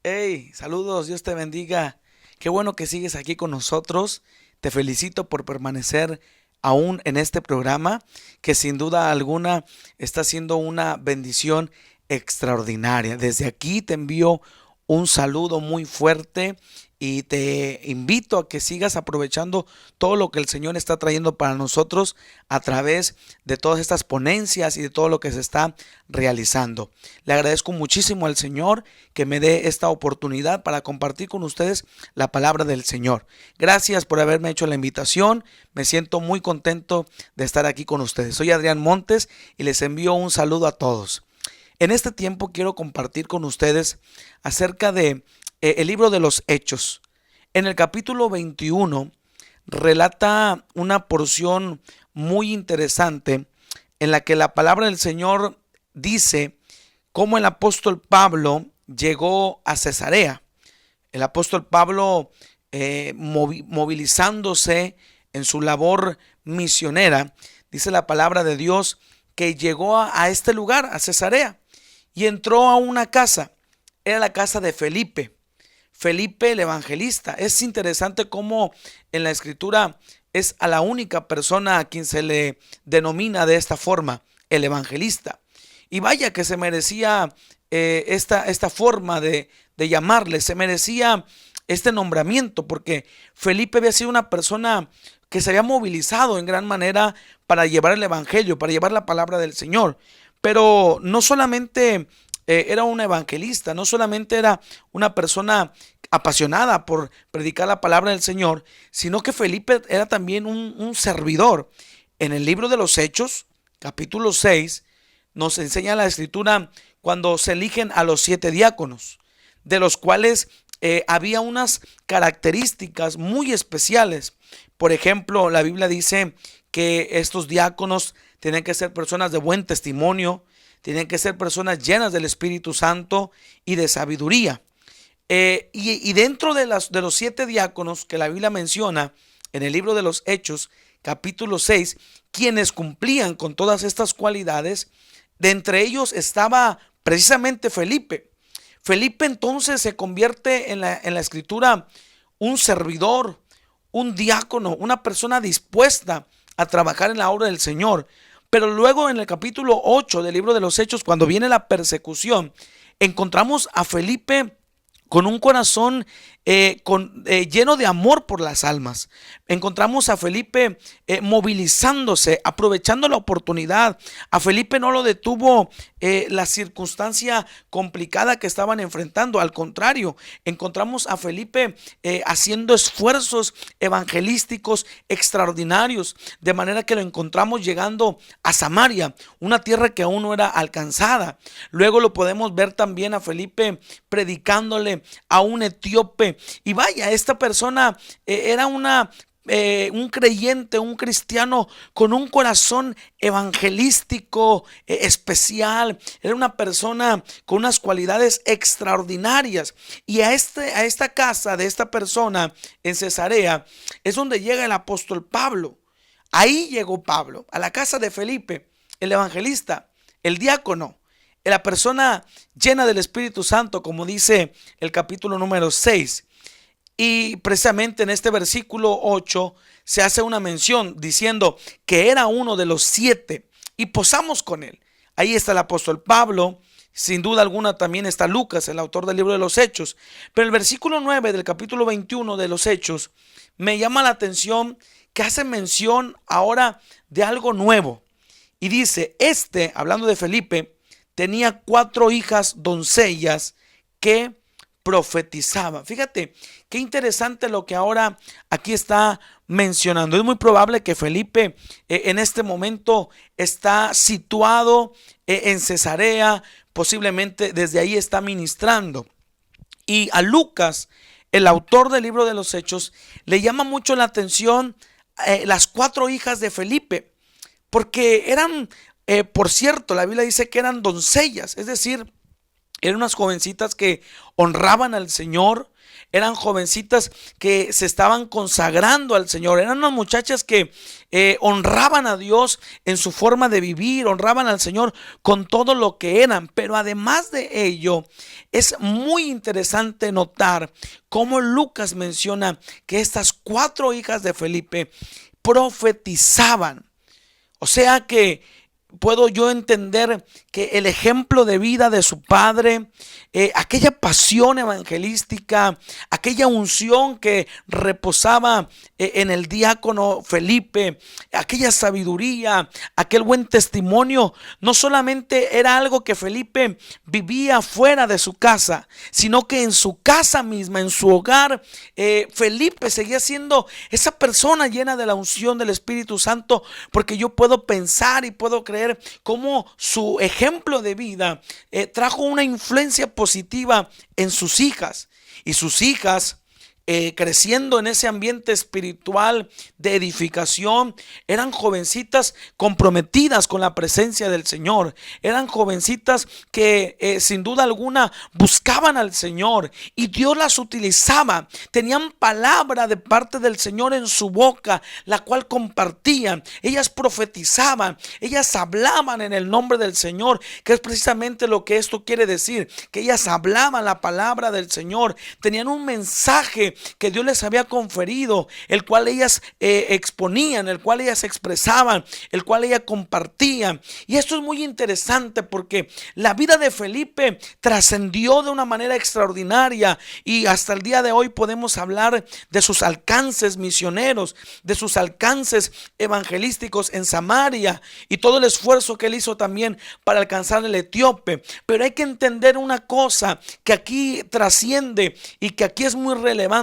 Hey, saludos, Dios te bendiga. Qué bueno que sigues aquí con nosotros. Te felicito por permanecer aún en este programa, que sin duda alguna está siendo una bendición extraordinaria. Desde aquí te envío un saludo muy fuerte y te invito a que sigas aprovechando todo lo que el Señor está trayendo para nosotros a través de todas estas ponencias y de todo lo que se está realizando. Le agradezco muchísimo al Señor que me dé esta oportunidad para compartir con ustedes la palabra del Señor. Gracias por haberme hecho la invitación. Me siento muy contento de estar aquí con ustedes. Soy Adrián Montes y les envío un saludo a todos. En este tiempo quiero compartir con ustedes acerca de el libro de los Hechos. En el capítulo 21 relata una porción muy interesante en la que la palabra del Señor dice cómo el apóstol Pablo llegó a Cesarea. El apóstol Pablo movilizándose en su labor misionera, dice la palabra de Dios que llegó a este lugar, a Cesarea, y entró a una casa. Era la casa de Felipe. Felipe el evangelista. Es interesante cómo en la escritura es a la única persona a quien se le denomina de esta forma, el evangelista. Y vaya que se merecía esta forma de llamarle, se merecía este nombramiento, porque Felipe había sido una persona que se había movilizado en gran manera para llevar el evangelio, para llevar la palabra del Señor. Pero no solamente era un evangelista, no solamente era una persona apasionada por predicar la palabra del Señor, sino que Felipe era también un servidor. En el libro de los Hechos, capítulo 6, nos enseña la escritura cuando se eligen a los 7 diáconos, de los cuales había unas características muy especiales. Por ejemplo, la Biblia dice que estos diáconos tienen que ser personas de buen testimonio, tienen que ser personas llenas del Espíritu Santo y de sabiduría. Y dentro de los 7 diáconos que la Biblia menciona en el libro de los Hechos, capítulo 6, quienes cumplían con todas estas cualidades, de entre ellos estaba precisamente Felipe. Felipe entonces se convierte en la escritura un servidor, un diácono, una persona dispuesta a trabajar en la obra del Señor. Pero luego en el capítulo 8 del libro de los Hechos, cuando viene la persecución, encontramos a Felipe con un corazón lleno de amor por las almas. Encontramos a Felipe movilizándose, aprovechando la oportunidad. A Felipe no lo detuvo la circunstancia complicada que estaban enfrentando. Al contrario, encontramos a Felipe haciendo esfuerzos evangelísticos extraordinarios, de manera que lo encontramos llegando a Samaria, una tierra que aún no era alcanzada. Luego lo podemos ver también a Felipe predicándole a un etíope. Y vaya, esta persona era un creyente, un cristiano con un corazón evangelístico especial. Era una persona con unas cualidades extraordinarias. Y a esta casa de esta persona en Cesarea es donde llega el apóstol Pablo. Ahí llegó Pablo, a la casa de Felipe, el evangelista, el diácono, la persona llena del Espíritu Santo, como dice el capítulo número 6. Y precisamente en este versículo 8 se hace una mención diciendo que era uno de los 7 y posamos con él. Ahí está el apóstol Pablo, sin duda alguna también está Lucas, el autor del libro de los Hechos. Pero el versículo 9 del capítulo 21 de los Hechos me llama la atención que hace mención ahora de algo nuevo. Y dice, hablando de Felipe, tenía 4 hijas doncellas que profetizaban. Fíjate, qué interesante lo que ahora aquí está mencionando. Es muy probable que Felipe en este momento está situado en Cesarea, posiblemente desde ahí está ministrando. Y a Lucas, el autor del libro de los Hechos, le llama mucho la atención las 4 hijas de Felipe, porque eran, por cierto, la Biblia dice que eran doncellas, es decir, Eran unas jovencitas que honraban al Señor. Eran jovencitas que se estaban consagrando al Señor. Eran unas muchachas que honraban a Dios en su forma de vivir, honraban al Señor con todo lo que eran. Pero además de ello, es muy interesante notar cómo Lucas menciona que estas 4 hijas de Felipe profetizaban. O sea que puedo yo entender que el ejemplo de vida de su padre, aquella pasión evangelística, aquella unción que reposaba en el diácono Felipe, aquella sabiduría, aquel buen testimonio, no solamente era algo que Felipe vivía fuera de su casa, sino que en su casa misma, en su hogar, Felipe seguía siendo esa persona llena de la unción del Espíritu Santo, porque yo puedo pensar y puedo creer cómo su ejemplo de vida trajo una influencia positiva en sus hijas, y sus hijas creciendo en ese ambiente espiritual de edificación, eran jovencitas comprometidas con la presencia del Señor. Eran jovencitas que sin duda alguna buscaban al Señor, y Dios las utilizaba. Tenían palabra de parte del Señor en su boca, la cual compartían. Ellas profetizaban, ellas hablaban en el nombre del Señor, que es precisamente lo que esto quiere decir, que ellas hablaban la palabra del Señor. Tenían un mensaje que Dios les había conferido, el cual ellas exponían, el cual ellas expresaban, el cual ellas compartían. Y esto es muy interesante porque la vida de Felipe trascendió de una manera extraordinaria, y hasta el día de hoy podemos hablar de sus alcances misioneros, de sus alcances evangelísticos en Samaria, y todo el esfuerzo que él hizo también para alcanzar el etíope. Pero hay que entender una cosa que aquí trasciende y que aquí es muy relevante: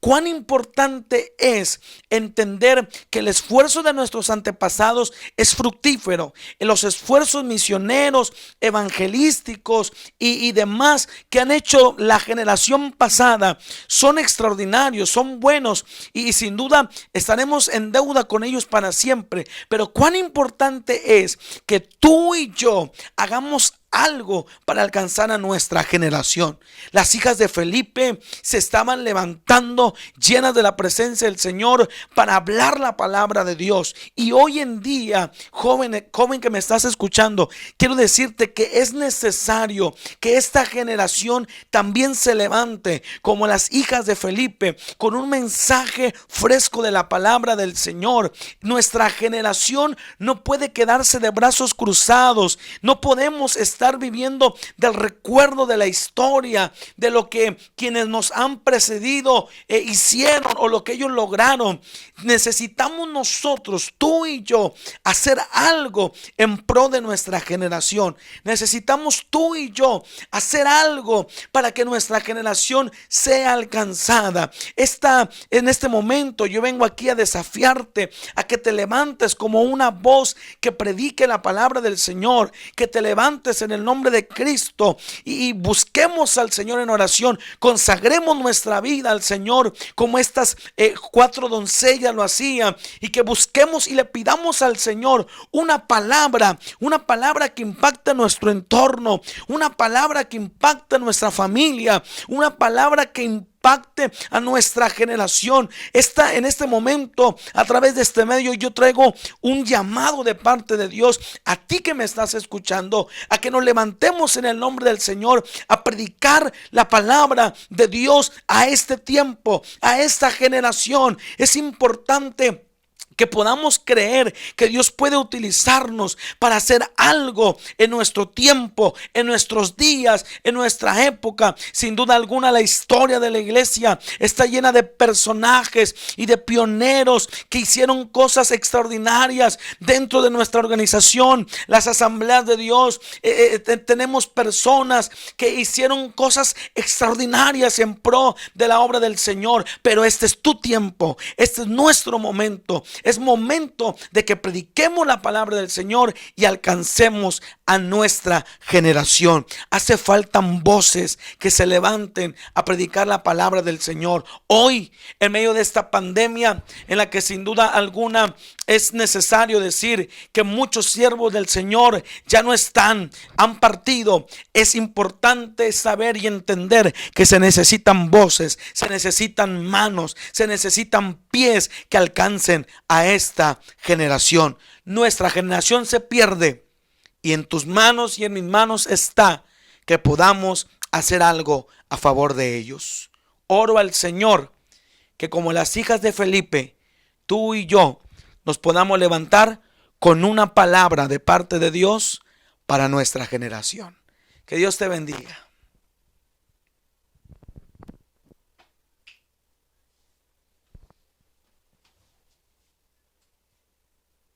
cuán importante es entender que el esfuerzo de nuestros antepasados es fructífero. Los esfuerzos misioneros, evangelísticos y demás que han hecho la generación pasada son extraordinarios, son buenos, y sin duda estaremos en deuda con ellos para siempre. Pero cuán importante es que tú y yo hagamos algo para alcanzar a nuestra generación. Las hijas de Felipe se estaban levantando llenas de la presencia del Señor para hablar la palabra de Dios. Y hoy en día, joven que me estás escuchando, quiero decirte que es necesario que esta generación también se levante como las hijas de Felipe, con un mensaje fresco de la palabra del Señor. Nuestra generación no puede quedarse de brazos cruzados. No podemos estar viviendo del recuerdo de la historia, de lo que quienes nos han precedido hicieron o lo que ellos lograron. Necesitamos nosotros, tú y yo, hacer algo en pro de nuestra generación. Necesitamos tú y yo hacer algo para que nuestra generación sea alcanzada. En este momento yo vengo aquí a desafiarte a que te levantes como una voz que predique la palabra del Señor, que te levantes en el nombre de Cristo y busquemos al Señor en oración. Consagremos nuestra vida al Señor como estas 4 doncellas lo hacían, y que busquemos y le pidamos al Señor una palabra que impacte nuestro entorno, una palabra que impacte nuestra familia, una palabra que impacte a nuestra generación. En este momento, a través de este medio, yo traigo un llamado de parte de Dios a ti que me estás escuchando, a que nos levantemos en el nombre del Señor a predicar la palabra de Dios a este tiempo, a esta generación. Es importante que podamos creer que Dios puede utilizarnos para hacer algo en nuestro tiempo, en nuestros días, en nuestra época. Sin duda alguna, la historia de la iglesia está llena de personajes y de pioneros que hicieron cosas extraordinarias dentro de nuestra organización, las asambleas de Dios. Tenemos personas que hicieron cosas extraordinarias en pro de la obra del Señor. Pero este es tu tiempo, este es nuestro momento. Es momento de que prediquemos la palabra del Señor y alcancemos a nuestra generación. Hace falta voces que se levanten a predicar la palabra del Señor. Hoy, en medio de esta pandemia, en la que sin duda alguna es necesario decir que muchos siervos del Señor ya no están, han partido. Es importante saber y entender que se necesitan voces, se necesitan manos, se necesitan pies que alcancen a esta generación. Nuestra generación se pierde y en tus manos y en mis manos está que podamos hacer algo a favor de ellos. Oro al Señor que como las hijas de Felipe, tú y yo nos podamos levantar con una palabra de parte de Dios para nuestra generación. Que Dios te bendiga.